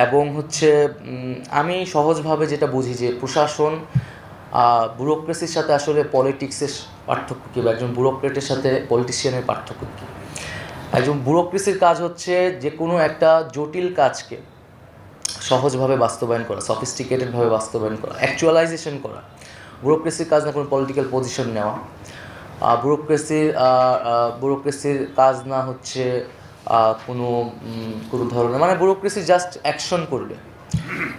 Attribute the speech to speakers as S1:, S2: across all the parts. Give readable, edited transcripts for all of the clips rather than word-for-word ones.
S1: এবং হচ্ছে আমি সহজভাবে যেটা বুঝি যে প্রশাসন ব্যুরোক্রেসির সাথে আসলে পলিটিক্সের পার্থক্য কী, বা একজন ব্যুরোক্রেটের সাথে পলিটিশিয়ানের পার্থক্য কী। একজন ব্যুরোক্রেসির কাজ হচ্ছে যে কোনো একটা জটিল কাজকে সহজভাবে বাস্তবায়ন করা, সফিস্টিকেটেডভাবে বাস্তবায়ন করা, অ্যাকচুয়ালাইজেশন করা। ব্যুরোক্রেসির কাজ না কোনো পলিটিক্যাল পজিশন নেওয়া। ব্যুরোক্রেসির কাজ না হচ্ছে কোনো ধরনের, মানে ব্যুরোক্রেসি জাস্ট অ্যাকশন করবে।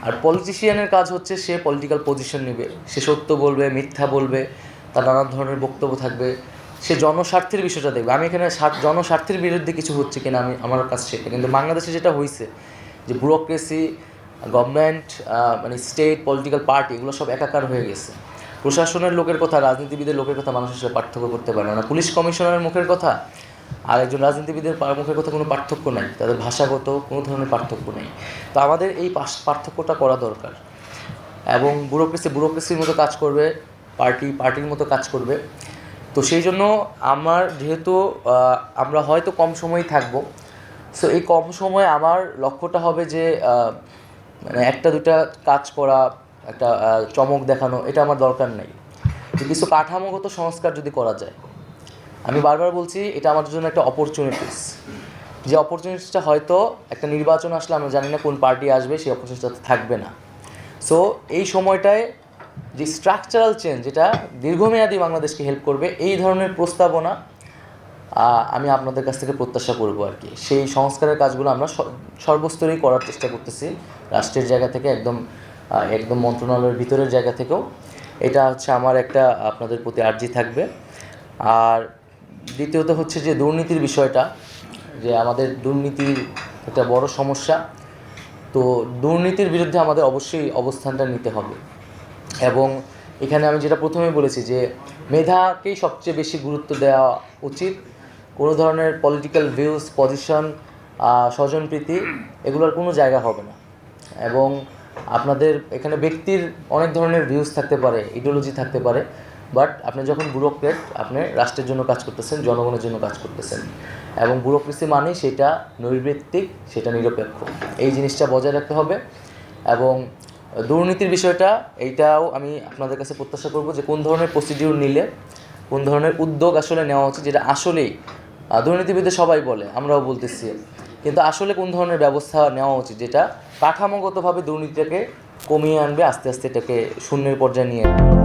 S1: আর পলিটিশিয়ানের কাজ হচ্ছে সে পলিটিক্যাল পজিশন নেবে, সে সত্য বলবে, মিথ্যা বলবে, তার নানা ধরনের বক্তব্য থাকবে, সে জনস্বার্থের বিষয়টা দেখবে। আমি এখানে জনস্বার্থের বিরুদ্ধে কিছু হচ্ছে কিনা আমার কাছে সেটা, কিন্তু বাংলাদেশে যেটা হয়েছে যে ব্যুরোক্রেসি, গভর্নমেন্ট, মানে স্টেট, পলিটিক্যাল পার্টি, এগুলো সব একাকার হয়ে গেছে। প্রশাসনের লোকের কথা, রাজনীতিবিদের লোকের কথা মানুষের সাথে পার্থক্য করতে পারে না। পুলিশ কমিশনারের মুখের কথা আর একজন রাজনীতিবিদের মুখের কথা কোনো পার্থক্য নাই, তাদের ভাষাগত কোনো ধরনের পার্থক্য নেই। তো আমাদের এই পার্থক্যটা করা দরকার। এবং ব্যুরোক্রেসির মতো কাজ করবে, পার্টির মতো কাজ করবে। তো সেই জন্য যেহেতু আমরা হয়তো কম সময়ই থাকবো, সো এই কম সময়ে আমার লক্ষ্যটা হবে যে মানে একটা দুটা কাজ করা, একটা চমক দেখানো, এটা আমার দরকার নেই। যে কিছু কাঠামোগত সংস্কার যদি করা যায়, আমি বারবার বলছি এটা আমাদের জন্য একটা অপরচুনিটিস। যে অপরচুনিটিসটা হয়তো একটা নির্বাচন আসলে আমরা জানি না কোন পার্টি আসবে, সেই অপরচুনিটিটা থাকবে না। সো এই সময়টায় যে স্ট্রাকচারাল চেঞ্জ, যেটা দীর্ঘমেয়াদী বাংলাদেশকে হেল্প করবে, এই ধরনের প্রস্তাবনা আমি আপনাদের কাছ থেকে প্রত্যাশা করব আর কি। সেই সংস্কারের কাজগুলো আমরা সর্বস্তরেই করার চেষ্টা করতেছি, রাষ্ট্রের জায়গা থেকে, একদম মন্ত্রণালয়ের ভিতরের জায়গা থেকেও। এটা হচ্ছে আমার একটা আপনাদের প্রতি আর্জি থাকবে। আর দ্বিতীয়ত হচ্ছে যে দুর্নীতির বিষয়টা, যে আমাদের দুর্নীতির একটা বড় সমস্যা। তো দুর্নীতির বিরুদ্ধে আমাদের অবশ্যই অবস্থানটা নিতে হবে। এবং এখানে আমি যেটা প্রথমে বলেছি যে মেধাকেই সবচেয়ে বেশি গুরুত্ব দেওয়া উচিত। কোনো ধরনের পলিটিক্যাল ভিউজ, পজিশন, স্বজনপ্রীতি, এগুলোর কোনো জায়গা হবে না। এবং আপনাদের এখানে ব্যক্তির অনেক ধরনের ভিউজ থাকতে পারে, ইডিওলজি থাকতে পারে, বাট আপনি যখন ব্যুরোক্রেট, আপনি রাষ্ট্রের জন্য কাজ করতেছেন, জনগণের জন্য কাজ করতেছেন। এবং ব্যুরোক্রেসি মানে সেটা নৈর্ব্যক্তিক, সেটা নিরপেক্ষ, এই জিনিসটা বজায় রাখতে হবে। এবং দুর্নীতির বিষয়টা, এইটাও আমি আপনাদের কাছে প্রত্যাশা করব যে কোন ধরনের প্রসিডিউর নিলে, কোন ধরনের উদ্যোগ আসলে নেওয়া উচিত, যেটা আসলেই দুর্নীতিবিদদের সবাই বলে, আমরাও বলতেছি, কিন্তু আসলে কোন ধরনের ব্যবস্থা নেওয়া উচিত যেটা কাঠামোগতভাবে দুর্নীতিটাকে কমিয়ে আনবে, আস্তে আস্তে এটাকে শূন্যের পর্যায়ে নিয়ে আনবে।